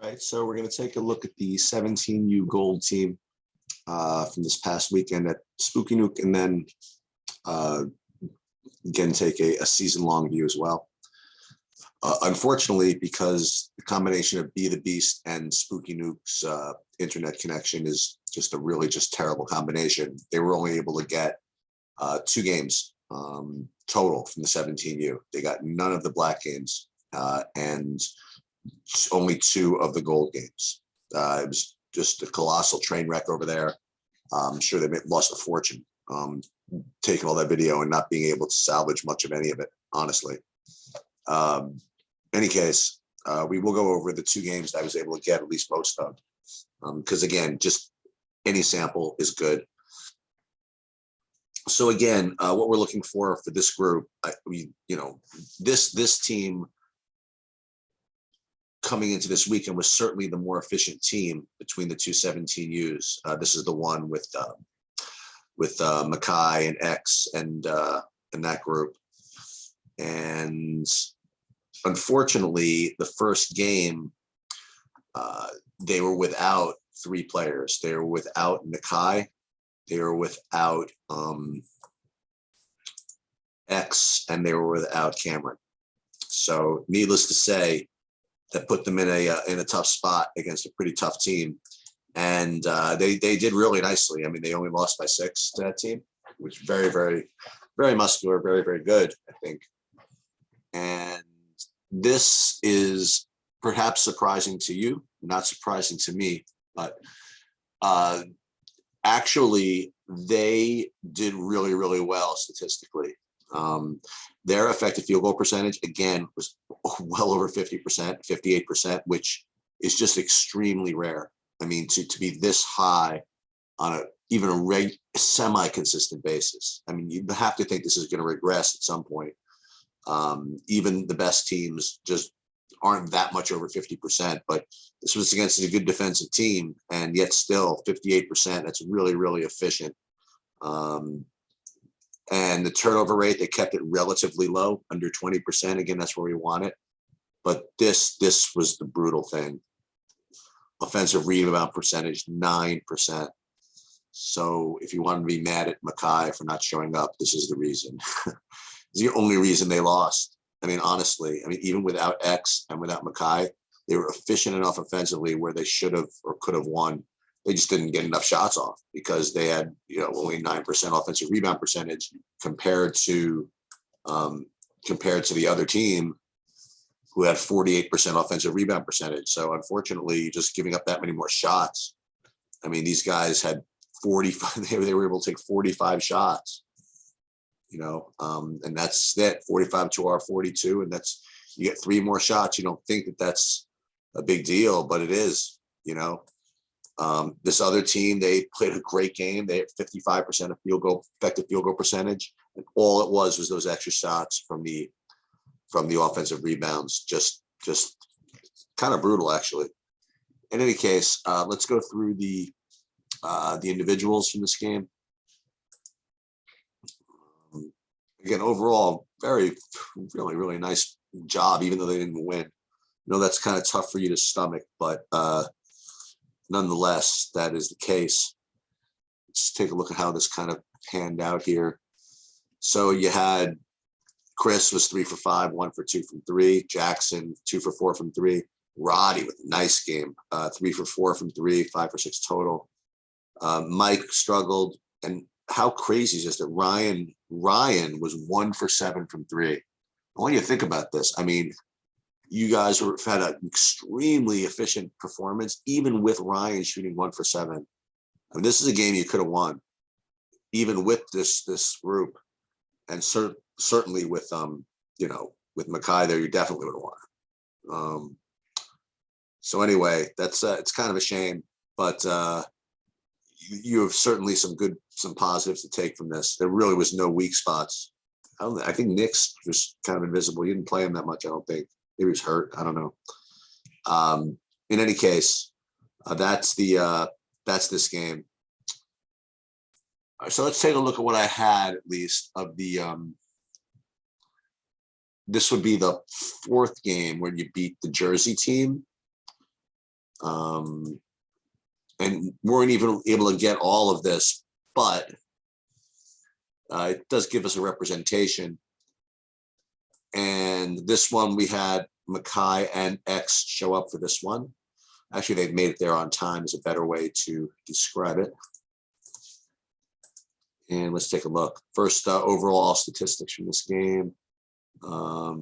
Right, so we're going to take a look at the 17U gold team from this past weekend at Spooky Nook, and then again take a season-long view as well. Unfortunately, because the combination of Be the Beast and Spooky Nook's internet connection is just a really terrible combination, they were only able to get 2 games total from the 17U. They got none of the black games and only 2 of the gold games. It was just a colossal train wreck over there. I'm sure they lost a fortune taking all that video and not being able to salvage much of any of it, honestly. Any case, we will go over the 2 games that I was able to get at least most of, because again, just any sample is good. So again, what we're looking for this group, this team coming into this weekend was certainly the more efficient team between the 2 17Us. This is the one with Mackay and X and that group. And unfortunately, the first game, they were without 3 players. They were without Mackay. They were without X, and they were without Cameron. So needless to say, that put them in a tough spot against a pretty tough team. And they did really nicely. I mean, they only lost by 6 to that team, which very, very, very muscular, very, very good, I think. And this is perhaps surprising to you, not surprising to me, but actually they did really, really well statistically. Their effective field goal percentage, again, was well over 50%, 58%, which is just extremely rare. I mean, to be this high on even a semi-consistent basis. I mean, you have to think this is going to regress at some point. Even the best teams just aren't that much over 50%, but this was against a good defensive team, and yet still 58%. That's really, really efficient. And the turnover rate, they kept it relatively low, under 20%. Again, that's where we want it. But this was the brutal thing. Offensive rebound percentage, 9%. So if you want to be mad at Mackay for not showing up, this is the reason. It's the only reason they lost. I mean, honestly, even without X and without Mackay, they were efficient enough offensively where they should have or could have won. They just didn't get enough shots off because they had, only 9% offensive rebound percentage compared to the other team who had 48% offensive rebound percentage. So unfortunately, just giving up that many more shots. I mean, these guys had 45. They were able to take 45 shots. And that's it. 45 to our 42, and you get 3 more shots. You don't think that that's a big deal, but it is. This other team, they played a great game. They had 55% of effective field goal percentage, and all it was those extra shots from the offensive rebounds. Just kind of brutal, actually. In any case, let's go through the individuals from this game. Again, overall, really, really nice job, even though they didn't win. That's kind of tough for you to stomach, but nonetheless, that is the case. Let's take a look at how this kind of panned out here. So you had Chris was 3 for 5, 1 for 2 from 3. Jackson 2 for 4 from 3. Roddy with a nice game, 3 for 4 from 3, 5 for 6 total. Mike struggled, and how crazy is this that Ryan was 1 for 7 from 3. I want you to think about this. I mean, you guys had an extremely efficient performance, even with Ryan shooting 1 for 7. I mean, this is a game you could have won, even with this group, and certainly with with Mackay there, you definitely would have won. So anyway, that's it's kind of a shame, but you have certainly some positives to take from this. There really was no weak spots. I think Nick's just kind of invisible. You didn't play him that much, I don't think. Maybe he was hurt. I don't know. In any case, that's this game. So let's take a look at what I had, at least, of the this would be the 4th game where you beat the Jersey team. And weren't even able to get all of this, but it does give us a representation. And this one, we had Mackay and X show up for this one. Actually, they've made it there on time is a better way to describe it. And let's take a look. First, overall statistics from this game. What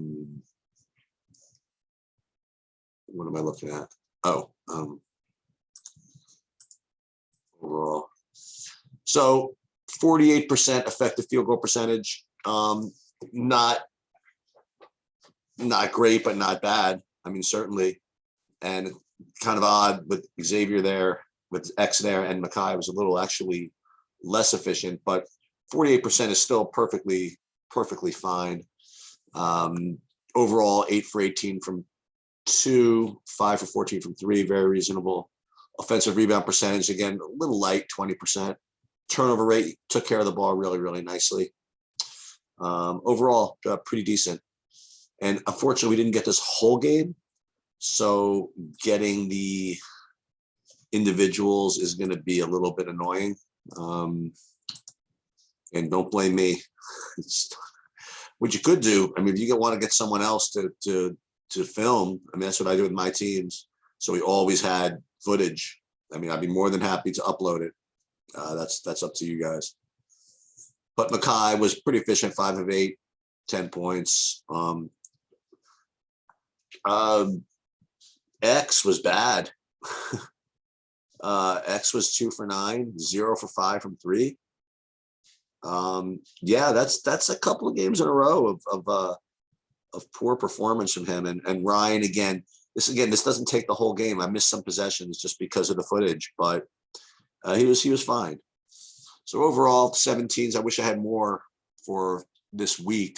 am I looking at? Oh, overall. So 48% effective field goal percentage. Not great, but not bad. I mean, certainly. And kind of odd with Xavier there, with X there, and Mackay was a little actually less efficient, but 48% is still perfectly fine. Overall, 8 for 18 from 2, 5 for 14 from 3, very reasonable. Offensive rebound percentage, again, a little light, 20%. Turnover rate, took care of the ball really, really nicely. Overall, pretty decent. And unfortunately, we didn't get this whole game. So getting the individuals is going to be a little bit annoying. And don't blame me. What you could do, I mean, if you want to get someone else to film, I mean, that's what I do with my teams. So we always had footage. I mean, I'd be more than happy to upload it. That's up to you guys. But Mackay was pretty efficient, 5 of 8, 10 points. X was bad. X was 2 for 9, 0 for 5 from 3. Yeah, that's a couple of games in a row of poor performance from him. And Ryan, again, this doesn't take the whole game. I missed some possessions just because of the footage, but he was fine. So overall, 17s. I wish I had more for this week,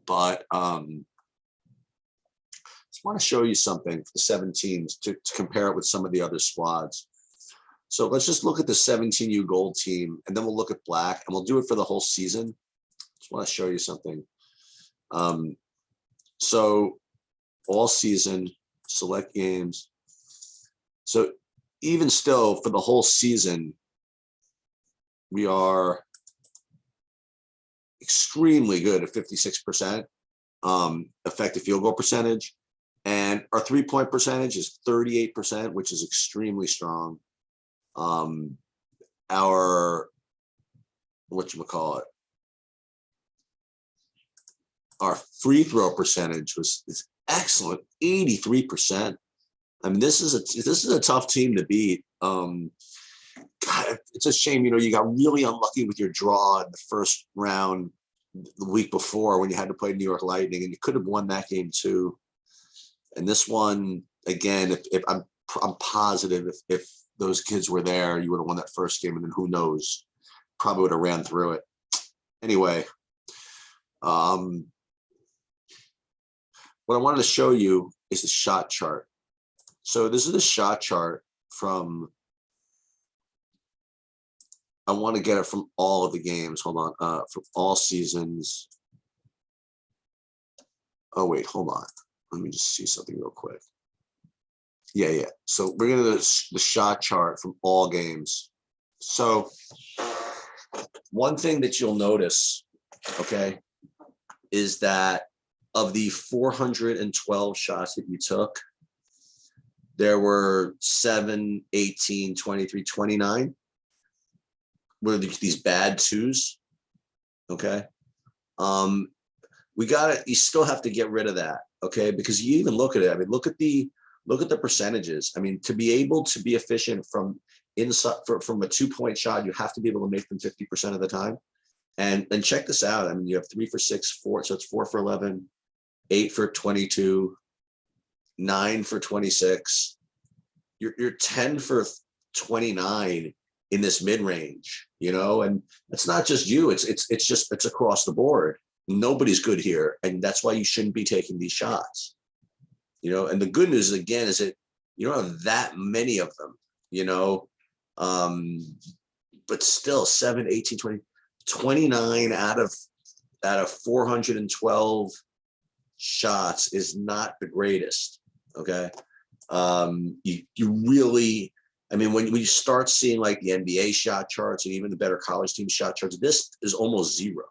but just want to show you something for the 17s to compare it with some of the other squads. So let's just look at the 17U gold team, and then we'll look at black, and we'll do it for the whole season. Just want to show you something. So all season, select games. So even still, for the whole season, we are extremely good at 56% effective field goal percentage. And our 3-point percentage is 38%, which is extremely strong. Our, whatchamacallit, our free throw percentage is excellent, 83%. I mean, this is a tough team to beat. God, it's a shame, you got really unlucky with your draw in the first round the week before when you had to play New York Lightning, and you could have won that game too. And this one, again, if I'm positive if those kids were there, you would have won that first game, and then who knows, probably would have ran through it. Anyway, what I wanted to show you is the shot chart. So this is the shot chart from, I want to get it from all of the games. Hold on, from all seasons. Oh wait, hold on. Let me just see something real quick. Yeah. So we're going to do the shot chart from all games. So one thing that you'll notice, okay, is that of the 412 shots that you took, there were 7, 18, 23, 29. Were these bad twos? Okay. You still have to get rid of that. Okay. Because you even look at it. I mean, look at the percentages. I mean, to be able to be efficient from inside from a 2-point shot, you have to be able to make them 50% of the time. And check this out. I mean, you have 3 for 6, 4. So it's 4 for 11, 8 for 22, 9 for 26. You're 10 for 29 in this mid-range, and it's not just you. It's across the board. Nobody's good here, and that's why you shouldn't be taking these shots. And the good news again is that you don't have that many of them, but still 7, 18, 20, 29 out of 412 shots is not the greatest. Okay. You really, I mean, when you start seeing like the NBA shot charts and even the better college team shot charts, this is almost zero.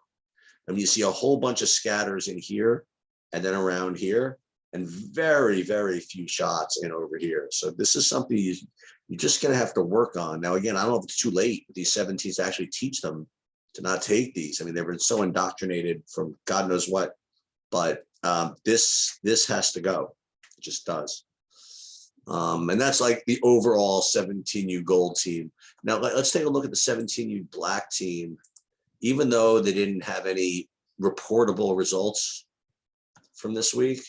I mean, you see a whole bunch of scatters in here and then around here, and very, very few shots in over here. So this is something you're just going to have to work on. Now, again, I don't know if it's too late with these 17s to actually teach them to not take these. I mean, they've been so indoctrinated from God knows what, but this has to go. It just does. And that's like the overall 17U gold team. Now let's take a look at the 17U black team. Even though they didn't have any reportable results from this week,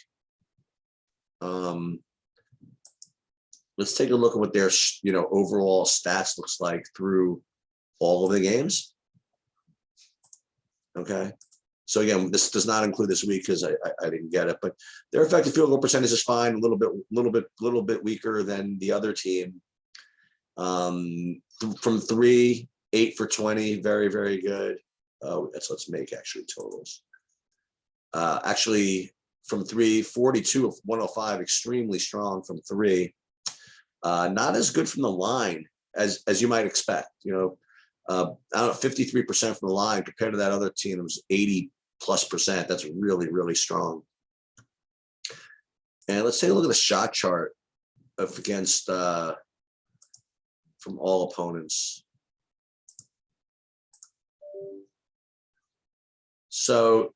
let's take a look at what their overall stats looks like through all of the games. Okay. So again, this does not include this week because I didn't get it, but their effective field goal percentage is fine. A little bit weaker than the other team. From 3, 8 for 20, very, very good. Let's make actually totals. Actually, from 3, 42 of 105, extremely strong from 3. Not as good from the line as you might expect. I don't know, 53% from the line compared to that other team. It was 80+%. That's really, really strong. And let's take a look at the shot chart against from all opponents. So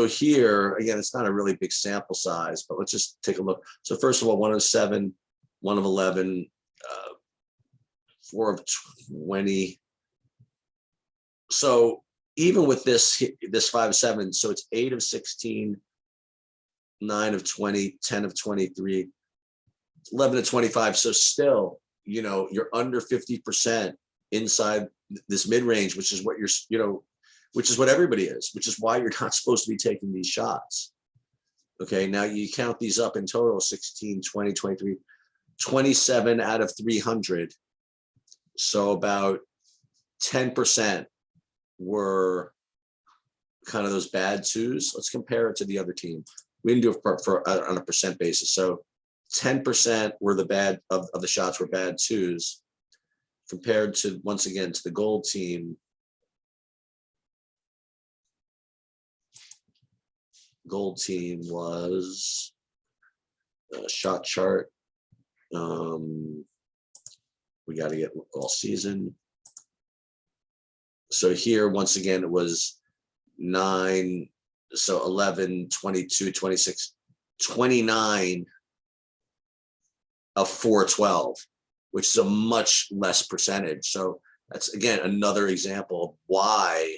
here again, it's not a really big sample size, but let's just take a look. So first of all, 1 of 7, 1 of 11, 4 of 20. So even with this 5-7, so it's 8 of 16, 9 of 20, 10 of 23, 11 of 25. So still, you're under 50% inside this mid-range, which is what which is what everybody is, which is why you're not supposed to be taking these shots. Okay, now you count these up in total: 16, 20, 23, 27 out of 300. So about 10% were kind of those bad twos. Let's compare it to the other team. We didn't do it for on a percent basis. So 10% were the bad of the shots were bad twos, compared to, once again, to the gold team. Gold team was shot chart. We got to get all season. So here, once again, it was 9, so 11, 22, 26, 29 of 412, which is a much less percentage. So that's, again, another example of why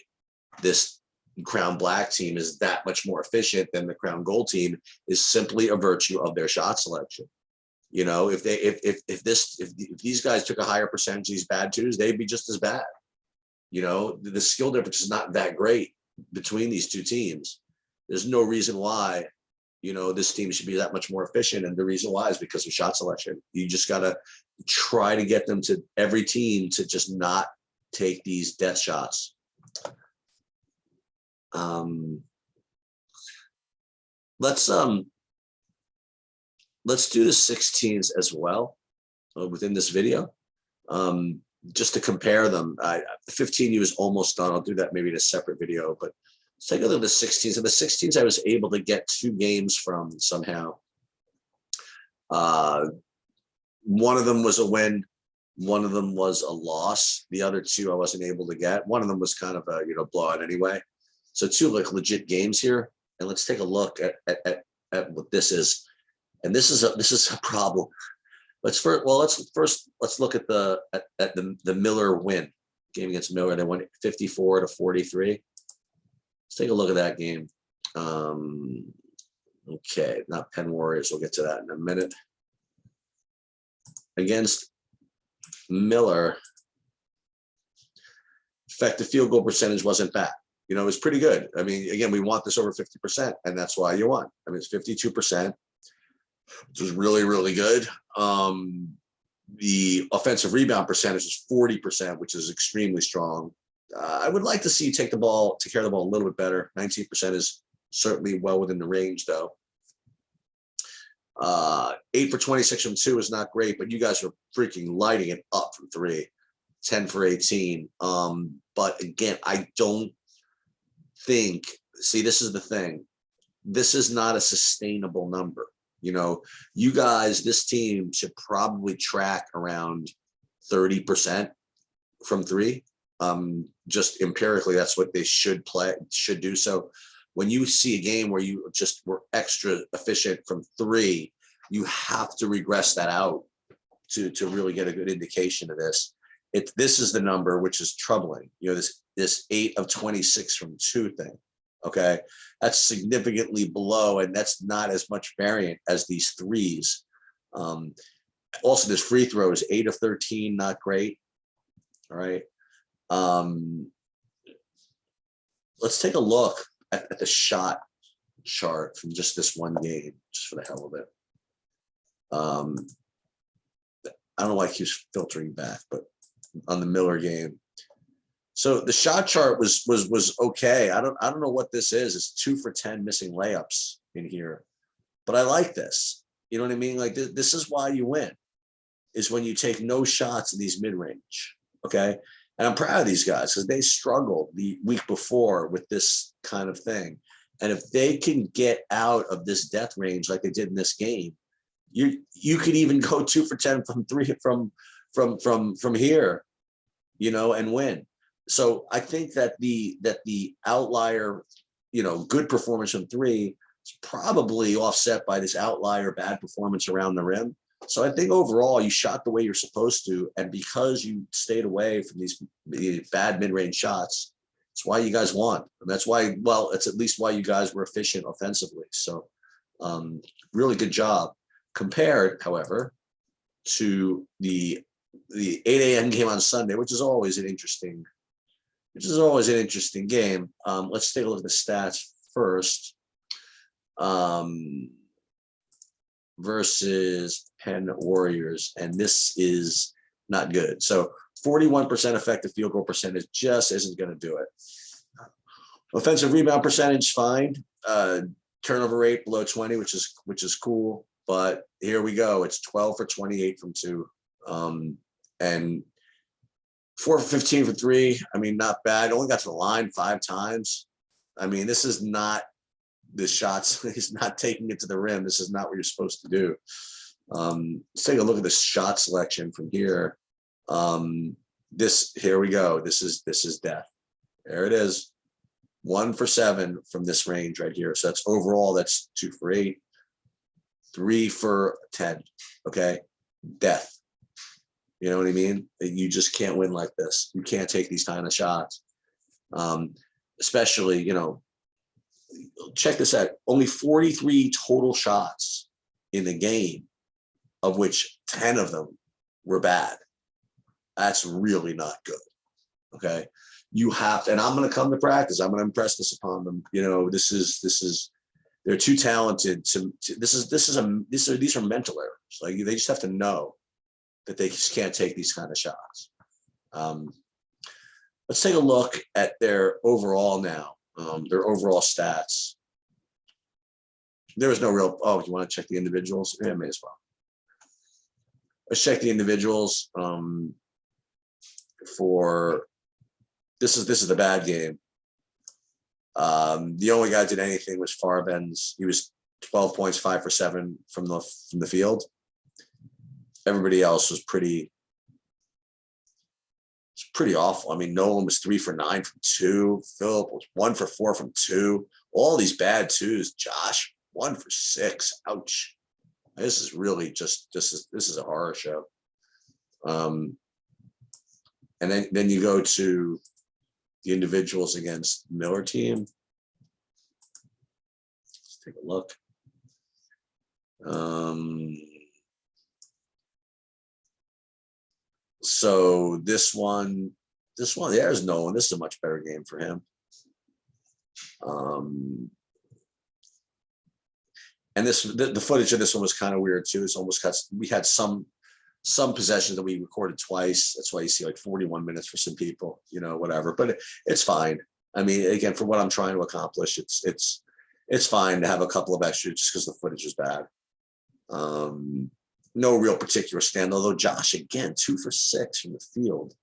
this Crown Black team is that much more efficient than the Crown Gold team, is simply a virtue of their shot selection. If these guys took a higher percentage of these bad twos, they'd be just as bad. The skill difference is not that great between these two teams. There's no reason why, this team should be that much more efficient. And the reason why is because of shot selection. You just got to try to get them to, every team, to just not take these death shots. Let's do the 16s as well within this video, just to compare them. The 15U is almost done. I'll do that maybe in a separate video, but let's take a look at the 16s. And the 16s I was able to get 2 games from somehow. One of them was a win. One of them was a loss. The other 2 I wasn't able to get. One of them was kind of a blowout anyway. So 2 legit games here. And let's take a look at what this is. And this is a problem. Let's look at the Miller win game against Miller. They won 54-43. Let's take a look at that game. Okay, not Penn Warriors. We'll get to that in a minute. Against Miller, effective field goal percentage wasn't bad. It was pretty good. I mean, again, we want this over 50%, and that's why you won. I mean, it's 52%, which is really, really good. The offensive rebound percentage is 40%, which is extremely strong. I would like to see you take care of the ball a little bit better. 19% is certainly well within the range, though. 8 for 26 from 2 is not great, but you guys are freaking lighting it up from 3. 10 for 18. But again, I don't think, see, this is the thing. This is not a sustainable number. You know, you guys, this team should probably track around 30% from 3. Just empirically, that's what they should do. So when you see a game where you just were extra efficient from 3, you have to regress that out to really get a good indication of this. This is the number which is troubling. You know, this 8 of 26 from 2 thing. Okay, that's significantly below, and that's not as much variant as these 3s. Also, this free throws 8 of 13, not great. All right. Let's take a look at the shot chart from just this one game, just for the hell of it. I don't know why it keeps filtering back, but on the Miller game. So the shot chart was okay. I don't know what this is. It's 2 for 10 missing layups in here, but I like this. You know what I mean? Like this is why you win, is when you take no shots in these mid-range. Okay. And I'm proud of these guys because they struggled the week before with this kind of thing. And if they can get out of this death range like they did in this game, you could even go 2 for 10 from 3 from here, you know, and win. So I think that the outlier, you know, good performance from 3 is probably offset by this outlier bad performance around the rim. So I think overall you shot the way you're supposed to, and because you stayed away from these bad mid-range shots, it's why you guys won. And that's why, well, it's at least why you guys were efficient offensively. So really good job. Compared, however, to the 8 a.m. game on Sunday, which is always an interesting game. Let's take a look at the stats first. Versus Penn Warriors, and this is not good. So 41% effective field goal percentage just isn't going to do it. Offensive rebound percentage, fine. Turnover rate below 20, which is cool. But here we go. It's 12 for 28 from 2, and 4 for 15 for 3. I mean, not bad. Only got to the line 5 times. I mean, this is not the shots. He's not taking it to the rim. This is not what you're supposed to do. Let's take a look at the shot selection from here. Here we go. This is death. There it is. 1 for 7 from this range right here. So that's overall, that's 2 for 8, 3 for 10. Okay. Death. You know what I mean? You just can't win like this. You can't take these kind of shots. Especially, you know, check this out. Only 43 total shots in the game, of which 10 of them were bad. That's really not good. Okay. You have to, and I'm going to come to practice. I'm going to impress this upon them. You know, they're too talented these are mental errors. Like they just have to know that they just can't take these kind of shots. Let's take a look at their overall now. Their overall stats. There was no real, you want to check the individuals? Yeah, may as well. Let's check the individuals for this is the bad game. The only guy that did anything was Farbens. He was 12 points, 5 for 7 from the field. Everybody else was pretty awful. I mean, Nolan was 3 for 9 from 2. Philip was 1 for 4 from 2. All these bad 2s. Josh, 1 for 6. Ouch. This is really just this is a horror show. And then you go to the individuals against the Miller team. Let's take a look. So this one, there's Nolan. This is a much better game for him. And the footage of this one was kind of weird too. It's almost we had some possessions that we recorded twice. That's why you see like 41 minutes for some people, you know, whatever. But it's fine. I mean, again, for what I'm trying to accomplish, it's fine to have a couple of extras just because the footage is bad. No real particular stand, although Josh, again, 2 for 6 from the field.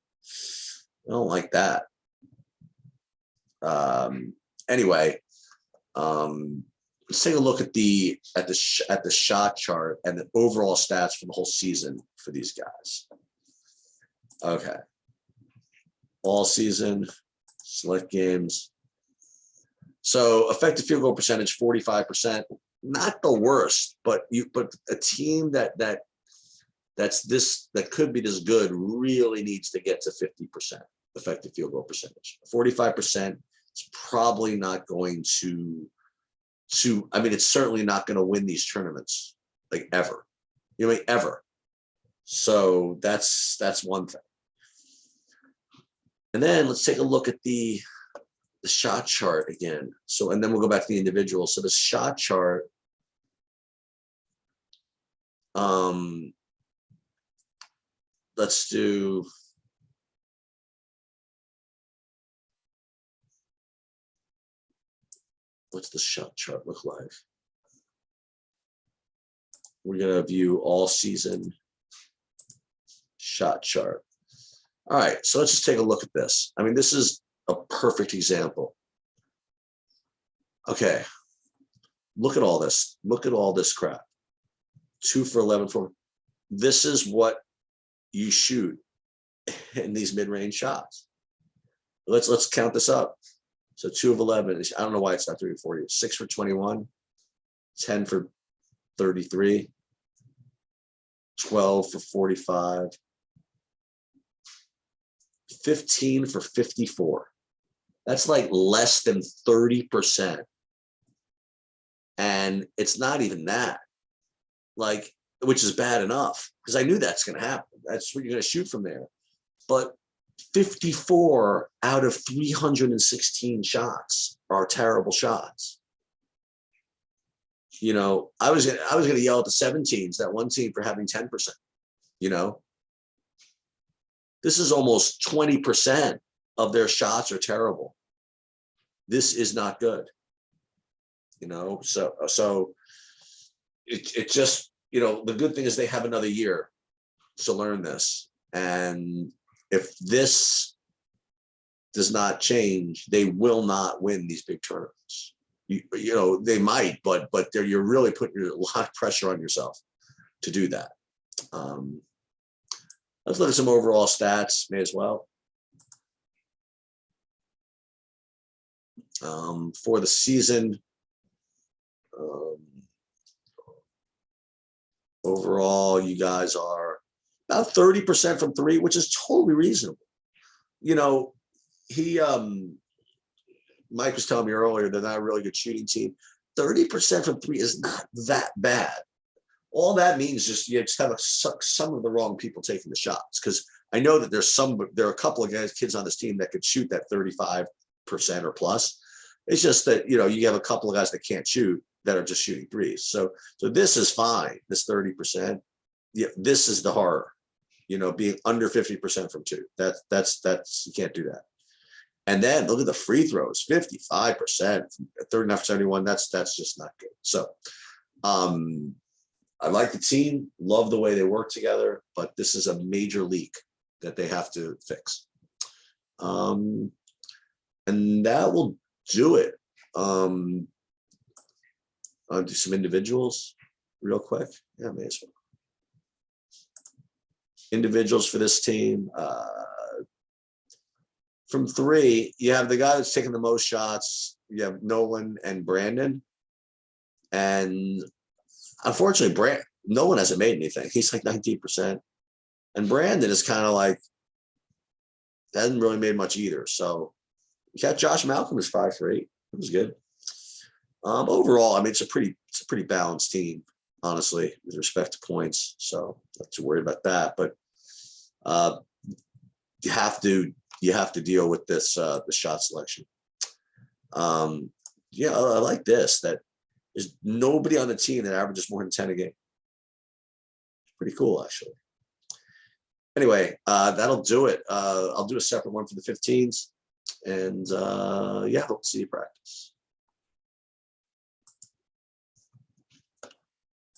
I don't like that. Anyway, let's take a look at the shot chart and the overall stats for the whole season for these guys. Okay. All season, select games. So effective field goal percentage, 45%. Not the worst, but a team that could be this good really needs to get to 50% effective field goal percentage. 45% is probably not going to I mean, it's certainly not going to win these tournaments like ever. You know, ever. So that's one thing. And then let's take a look at the shot chart again. So, and then we'll go back to the individual. So the shot chart, let's do, what's the shot chart look like? We're going to view all season shot chart. All right, so let's just take a look at this. I mean, this is a perfect example. Okay, look at all this. Look at all this crap. 2 for 11 for. This is what you shoot in these mid-range shots. Let's count this up. So 2 of 11. I don't know why it's not 3 for 40. 6 for 21, 10 for 33, 12 for 45, 15 for 54. That's like less than 30%. And it's not even that, like, which is bad enough because I knew that's going to happen. That's what you're going to shoot from there. But 54 out of 316 shots are terrible shots. You know, I was going to yell at the 17s, that one team, for having 10%. You know, this is almost 20% of their shots are terrible. This is not good. You know, so it just, you know, the good thing is they have another year to learn this. And if this does not change, they will not win these big tournaments. You know, they might, but you're really putting a lot of pressure on yourself to do that. Let's look at some overall stats, may as well. For the season, overall, you guys are about 30% from 3, which is totally reasonable. You know, Mike was telling me earlier, they're not a really good shooting team. 30% from 3 is not that bad. All that means is you just have some of the wrong people taking the shots. Because I know that there are a couple of kids on this team that could shoot that 35% or plus. It's just that, you know, you have a couple of guys that can't shoot that are just shooting threes. So this is fine. This 30%. Yeah, this is the horror. You know, being under 50% from 2. That's you can't do that. And then look at the free throws, 55%, 39 for 71. That's just not good. So I like the team, love the way they work together, but this is a major leak that they have to fix. And that will do it. I'll do some individuals real quick. Yeah, may as well. Individuals for this team. From 3, you have the guy that's taking the most shots. You have Nolan and Brandon. And unfortunately, Nolan hasn't made anything. He's like 19%. And Brandon is kind of like, hasn't really made much either. So you got Josh Malcolm is 5 for 8. It was good. Overall, I mean, it's a pretty balanced team, honestly, with respect to points. So not too worried about that. But you have to deal with this the shot selection. Yeah, I like this. That there's nobody on the team that averages more than 10 a game. Pretty cool, actually. Anyway, that'll do it. I'll do a separate one for the 15s. And yeah, hope to see you practice.